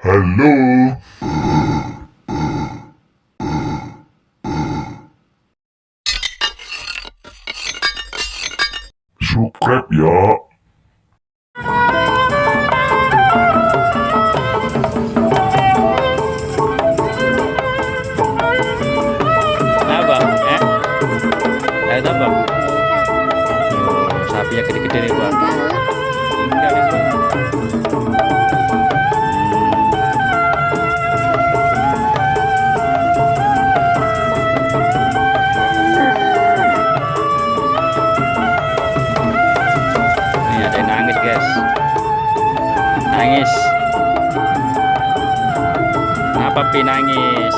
Halo, subscribe ya. Apa? Ada apa? Oh, sapi yang gede-gede nih, Bang. Enggak nih, Bang. Ini ada yang nangis, guys. Nangis. Apa Pi nangis?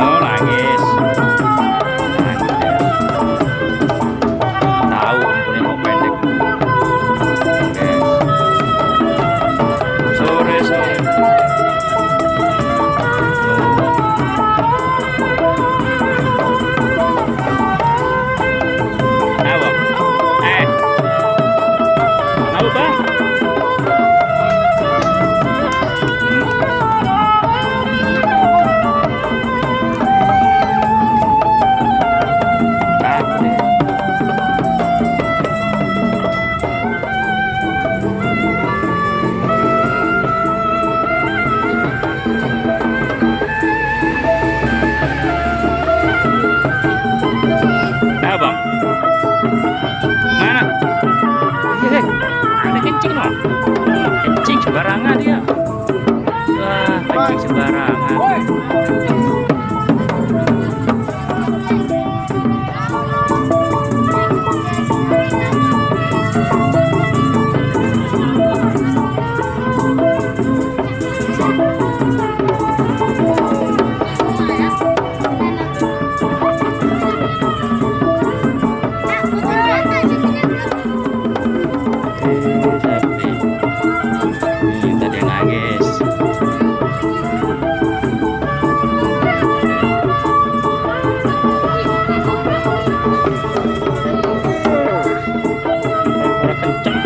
Oh, nangis. Nangis ya. Tahu umurnya mau pendek. Oke. Sore. Apa? Apa, Bang? Bang? Mana? Hei, ada kencing loh. Kencing sembarangan dia. Wah, kencing sembarangan. Sapi. Tadi yang nangis. Pura-pura kenceng.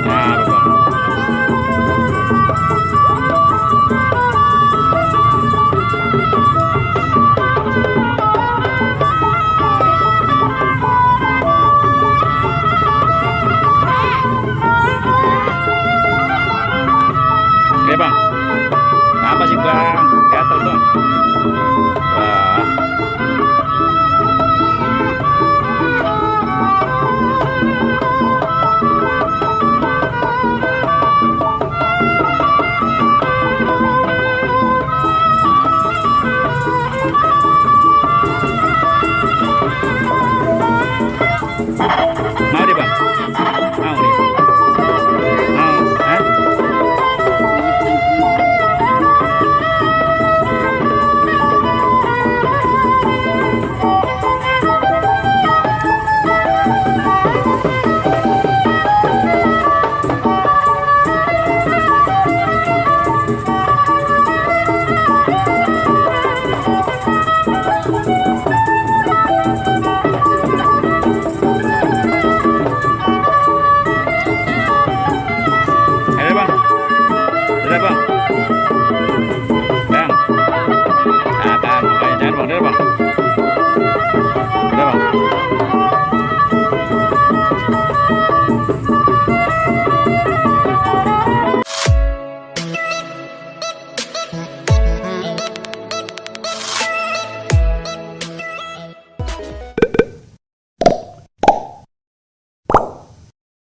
Nah, Bang. Oke, Bang. Apa sih, Bang? Gatel, Bang. Wah.